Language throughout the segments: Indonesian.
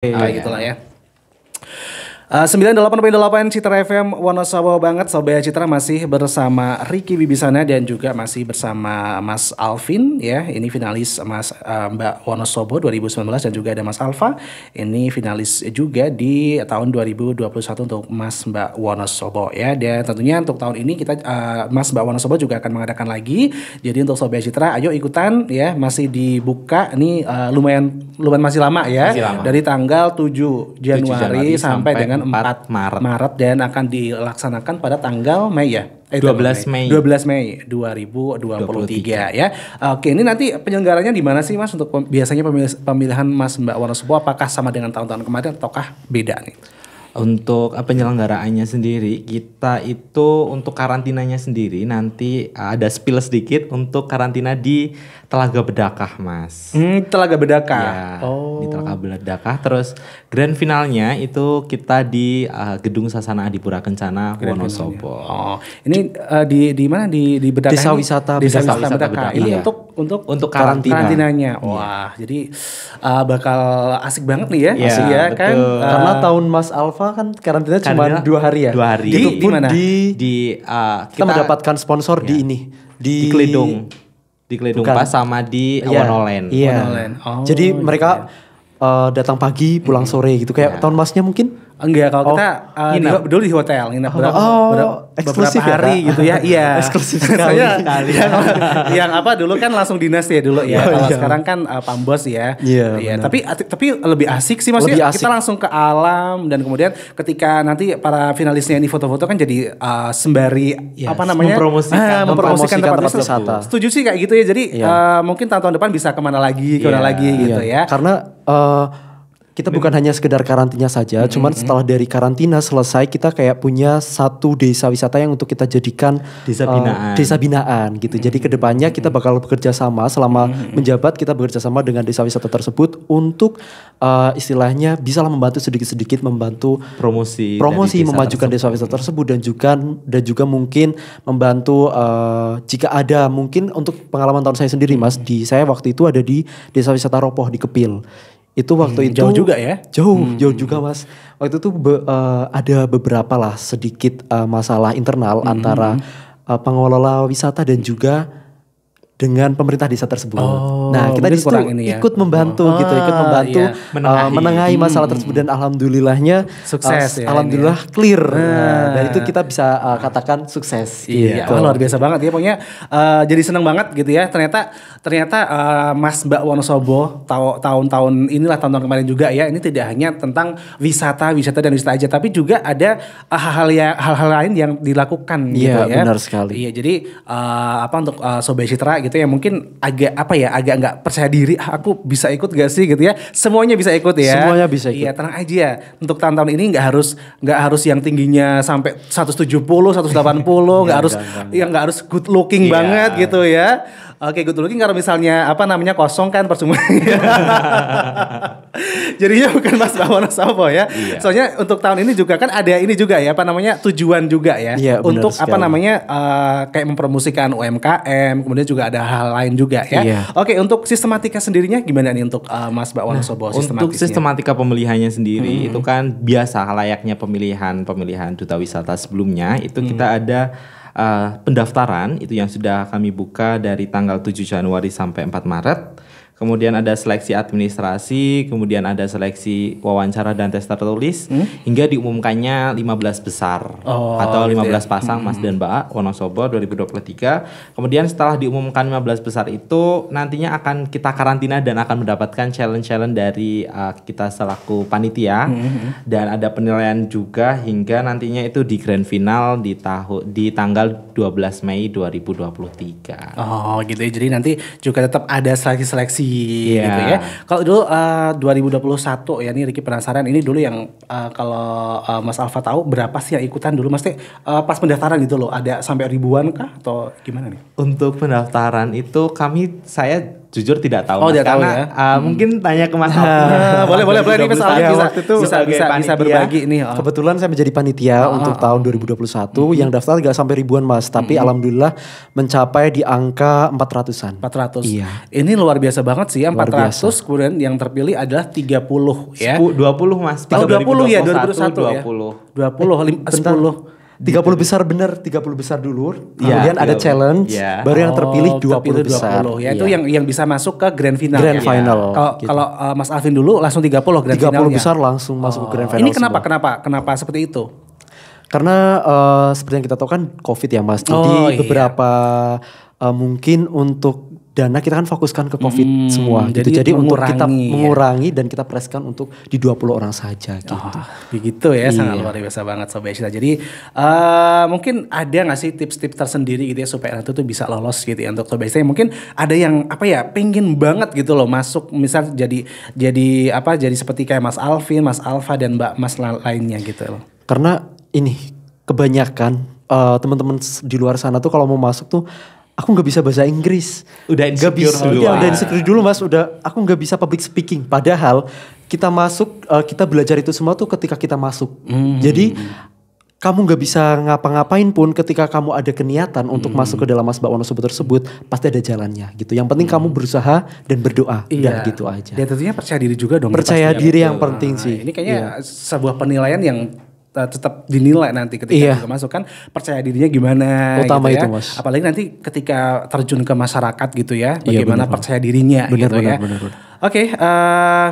Gitulah ya. 98,8 Citra FM Wonosobo banget. Sobat Citra masih bersama Ricky Wibisana dan juga masih bersama Mas Alvin ya. Ini finalis Mbak Wonosobo 2019 dan juga ada Mas Alfa. Ini finalis juga di tahun 2021 untuk Mas Mbak Wonosobo ya. Dan tentunya untuk tahun ini kita Mas Mbak Wonosobo juga akan mengadakan lagi. Jadi untuk Sobat Citra ayo ikutan ya, masih dibuka ini lumayan masih lama ya. Masih lama. Dari tanggal 7 Januari sampai dengan 4 Maret dan akan dilaksanakan pada tanggal Mei ya. 12 Mei 2023 ya. Oke, ini nanti penyelenggaranya di mana sih Mas untuk biasanya pemilihan Mas Mbak Wonosobo, apakah sama dengan tahun-tahun kemarin ataukah beda nih? Untuk penyelenggaraannya sendiri, kita itu untuk karantinanya sendiri nanti ada spill sedikit untuk karantina di Telaga Bedakah, Mas. Telaga Bedakah. Ya, di Telaga Bedakah. Terus grand finalnya itu kita di Gedung Sasana Adipura Kencana Wonosobo. Oh, ini di mana di Bedakah? Desa Wisata Bedakah. Ini iya. untuk karantinanya. Wah, jadi bakal asik banget nih ya. Iya, asik ya betul. kan. Karena tahun Mas Alfa kan karantina cuma 2 hari ya. 2 hari. Itu pun kita mendapatkan sponsor di ini di Kledong. Di Kledong pas sama di Wonoland. Iya. Oh, jadi mereka datang pagi pulang sore gitu kayak tahun Masnya mungkin. Enggak, kalau kita dulu di hotel nginep beberapa hari gitu ya. Iya. Eksklusif sekali. yang apa dulu kan langsung dinas ya dulu ya. Kalau sekarang kan Pambos ya. Iya. Tapi lebih asik sih maksudnya kita langsung ke alam dan kemudian ketika nanti para finalisnya ini foto-foto kan jadi sembari mempromosikan tempat wisata. Setuju sih kayak gitu ya. Jadi mungkin tahun depan bisa kemana lagi gitu ya. Karena kita bukan hanya sekedar karantina saja, cuman setelah dari karantina selesai kita kayak punya satu desa wisata yang untuk kita jadikan desa binaan gitu. Jadi kedepannya kita bakal bekerja sama selama menjabat, kita bekerja sama dengan desa wisata tersebut untuk istilahnya bisalah membantu sedikit-sedikit membantu promosi memajukan desa wisata tersebut dan juga mungkin membantu jika ada mungkin untuk pengalaman tahun saya sendiri Mas, saya waktu itu ada di desa wisata Ropoh di Kepil. Itu waktu itu jauh juga ya? Jauh juga Mas. Waktu itu ada beberapa lah sedikit masalah internal antara pengelola wisata dan juga dengan pemerintah desa tersebut. Nah, kita di situ ikut membantu menengahi masalah tersebut dan alhamdulillahnya sukses alhamdulillah clear. Dan itu kita bisa katakan sukses. Iya, gitu. luar biasa banget ya pokoknya. Jadi senang banget gitu ya. Ternyata Mas Mbak Wonosobo tahun-tahun tahun kemarin juga ya. Ini tidak hanya tentang wisata dan wisata aja, tapi juga ada hal-hal lain yang dilakukan gitu ya. Iya, benar sekali. Iya, jadi untuk Sobat Citra gitu ya, mungkin agak nggak percaya diri, aku bisa ikut gak sih gitu ya. Semuanya bisa ikut ya. Semuanya bisa ikut. Iya, tenang aja. Untuk tahun-tahun ini nggak harus yang tingginya sampai 170, 180, nggak harus good looking banget gitu ya. Oke, good looking kalau misalnya kosong kan percuma. Jadinya bukan Mas Mbak Wonosobo ya. Iya. Soalnya untuk tahun ini juga kan ada ini juga ya, tujuan juga ya. Iya, untuk kayak mempromosikan UMKM, kemudian juga ada hal lain juga ya. Iya. Oke, untuk sistematika sendirinya gimana nih untuk Mas Mbak Wonosobo untuk sistematika pemilihannya sendiri itu kan biasa layaknya pemilihan duta wisata sebelumnya itu kita ada pendaftaran itu yang sudah kami buka dari tanggal 7 Januari sampai 4 Maret. Kemudian ada seleksi administrasi, kemudian ada seleksi wawancara dan tes tertulis hingga diumumkannya 15 besar atau 15 pasang Mas dan Mbak Wonosobo 2023. Kemudian setelah diumumkan 15 besar itu nantinya akan kita karantina dan akan mendapatkan challenge dari kita selaku panitia dan ada penilaian juga hingga nantinya itu di grand final di tanggal 12 Mei 2023. Oh gitu ya, jadi nanti juga tetap ada seleksi gitu ya. Kalau dulu 2021 ya, nih Ricky penasaran ini dulu yang kalau Mas Alfa tahu berapa sih yang ikutan dulu Mas pas pendaftaran gitu loh, ada sampai ribuan kah atau gimana nih? Untuk pendaftaran itu saya jujur tidak tahu. Oh, Mas, tidak tahu karena ya. Mungkin tanya ke Mas Alvin. Boleh ini Mas Alvin bisa berbagi nih. Kebetulan saya menjadi panitia untuk tahun 2021 yang daftar gak sampai ribuan Mas, tapi alhamdulillah mencapai di angka 400-an. 400. Iya. Ini luar biasa banget sih ya, 400 kemudian yang terpilih adalah 30 ya. 20 Mas. Oh, 20 ya, 2021 2021 ya. 10. 30 besar bener, 30 besar dulu. Ya, Kemudian ada challenge, baru yang terpilih 20 besar. Ya itu yang bisa masuk ke grand final. Grand final. Kalau Mas Alvin dulu langsung 30 grand 30 finalnya. besar langsung masuk ke grand final. Ini kenapa seperti itu? Karena seperti yang kita tahu kan COVID ya Mas. Jadi beberapa mungkin untuk dana kita kan fokuskan ke COVID semua gitu. Jadi untuk kita mengurangi dan kita preskan untuk di 20 orang saja gitu. Begitu ya, sangat luar biasa banget Sobat Cita. Jadi mungkin ada gak sih tips-tips tersendiri gitu ya supaya nanti tuh bisa lolos gitu ya untuk Sobat Cita. Mungkin ada yang pengen banget gitu loh masuk misal jadi seperti kayak Mas Alvin, Mas Alfa dan Mbak Mas lainnya gitu loh. Karena ini kebanyakan teman-teman di luar sana tuh kalau mau masuk tuh aku nggak bisa bahasa Inggris, udah insecure dulu. Udah insecure dulu Mas, aku nggak bisa public speaking. Padahal kita masuk, kita belajar itu semua tuh ketika kita masuk. Jadi kamu nggak bisa ngapa-ngapain pun ketika kamu ada keniatan untuk masuk ke dalam Masbak Wonosobo tersebut, pasti ada jalannya gitu. Yang penting kamu berusaha dan berdoa, udah gitu aja. Dan tentunya percaya diri juga dong. Percaya diri yang penting sih. Ini kayaknya sebuah penilaian yang tetap dinilai nanti ketika juga masuk kan, percaya dirinya gimana utama gitu itu ya. Mas. Apalagi nanti ketika terjun ke masyarakat gitu ya, bagaimana percaya dirinya gitu ya. Oke,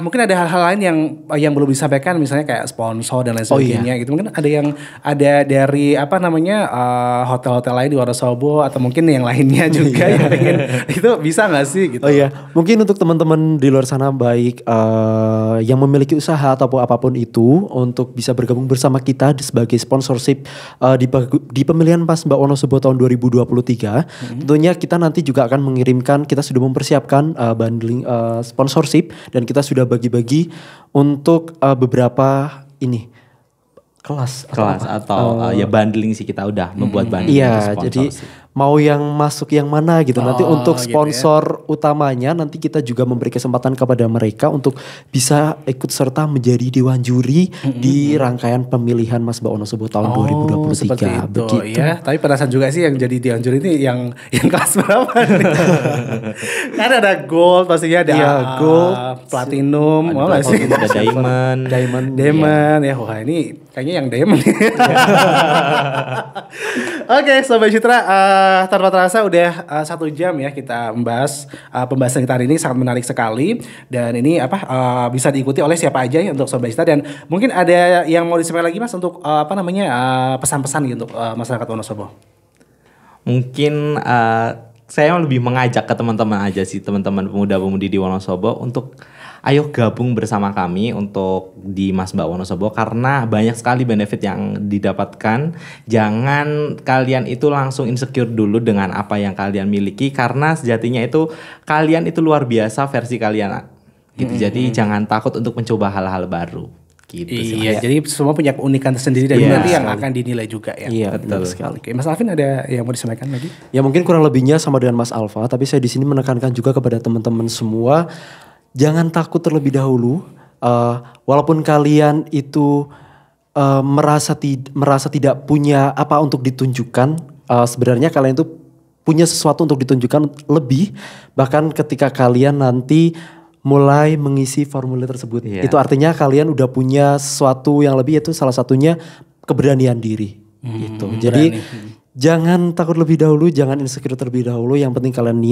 mungkin ada hal-hal lain yang belum disampaikan, misalnya kayak sponsor dan lain sebagainya gitu. Mungkin ada dari hotel-hotel lain di Wonosobo atau mungkin yang lainnya juga yang pengen itu bisa nggak sih gitu? Oh iya, mungkin untuk teman-teman di luar sana baik yang memiliki usaha ataupun apapun itu untuk bisa bergabung bersama kita sebagai sponsorship di pemilihan Masbak Wonosobo tahun 2023. Tentunya kita nanti juga akan mengirimkan, kita sudah mempersiapkan bundling sponsor dan kita sudah bagi-bagi untuk beberapa kelas atau ya bundling sih, kita udah membuat bundling. Iya, jadi mau yang masuk yang mana gitu. Nanti untuk sponsor utamanya nanti kita juga memberi kesempatan kepada mereka untuk bisa ikut serta menjadi dewan juri di rangkaian pemilihan Masbak Wonosobo tahun 2023. Seperti itu begitu. Ya. Tapi penasaran juga sih yang jadi dewan juri ini yang kelas berapa? Kan ada gold pastinya, ada gold, platinum, ada diamond. Ya wah ini kayaknya yang diamond. Oke, Sobat Citra, tanpa terasa udah 1 jam ya kita membahas pembahasan kita hari ini, sangat menarik sekali. Dan ini bisa diikuti oleh siapa aja ya untuk Sobat Citra. Dan mungkin ada yang mau disampaikan lagi Mas untuk pesan-pesan gitu untuk masyarakat Wonosobo. Mungkin saya lebih mengajak ke teman-teman aja sih, teman-teman pemuda-pemudi di Wonosobo untuk ayo gabung bersama kami untuk di Masbak Wonosobo karena banyak sekali benefit yang didapatkan. Jangan kalian itu langsung insecure dulu dengan apa yang kalian miliki, karena sejatinya itu kalian itu luar biasa versi kalian gitu. Jadi jangan takut untuk mencoba hal-hal baru. Gitu iya, jadi semua punya keunikan tersendiri dan nanti yang akan dinilai juga ya. Iya, betul sekali. Oke, Mas Alvin ada yang mau disampaikan lagi? Ya mungkin kurang lebihnya sama dengan Mas Alfa, tapi saya di sini menekankan juga kepada teman-teman semua, jangan takut terlebih dahulu. Walaupun kalian itu merasa tidak punya apa untuk ditunjukkan, sebenarnya kalian itu punya sesuatu untuk ditunjukkan lebih. Bahkan ketika kalian nanti mulai mengisi formulir tersebut, itu artinya kalian udah punya sesuatu yang lebih, yaitu salah satunya keberanian diri. Gitu. Jadi jangan takut lebih dahulu, jangan insecure terlebih dahulu. Yang penting kalian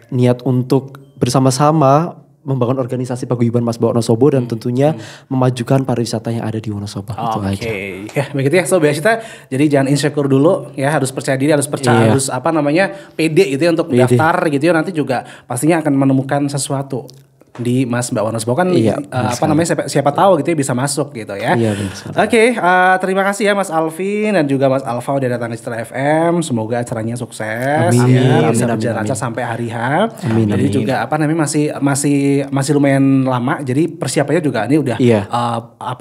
niat untuk bersama-sama membangun organisasi paguyuban Masbak Wonosobo dan tentunya memajukan pariwisata yang ada di Wonosobo. Oke, ya begitu ya Sobat Cita. Jadi jangan insecure dulu ya, harus percaya diri, harus pede gitu ya untuk daftar gitu ya. Nanti juga pastinya akan menemukan sesuatu di Masbak Wonosobo kan siapa tahu gitu ya bisa masuk gitu ya. Oke, terima kasih ya Mas Alvin dan juga Mas Alfa udah datang ke Citra FM. Semoga acaranya sukses ya, bisa berjalan lancar sampai hari H. Jadi juga masih lumayan lama. Jadi persiapannya juga ini udah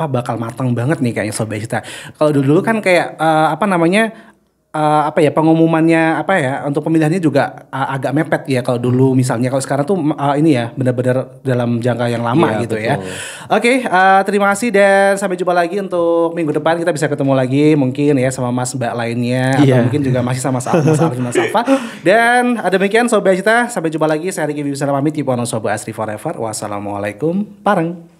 bakal matang banget nih kayaknya Sobat Cita. Kalau dulu kan kayak apa ya pengumumannya apa ya untuk pemilihannya juga agak mepet ya kalau dulu misalnya, kalau sekarang tuh ini ya benar-benar dalam jangka yang lama gitu betul. ya. Oke, terima kasih dan sampai jumpa lagi untuk minggu depan, kita bisa ketemu lagi mungkin ya sama Mas Mbak lainnya atau mungkin juga masih sama Mas Alvin Mas Alfa. Dan demikian Sobat Cita, sampai jumpa lagi. Saya Ricky Wibisana pamit, keep on Sobat Asri Forever. Wassalamualaikum, pareng.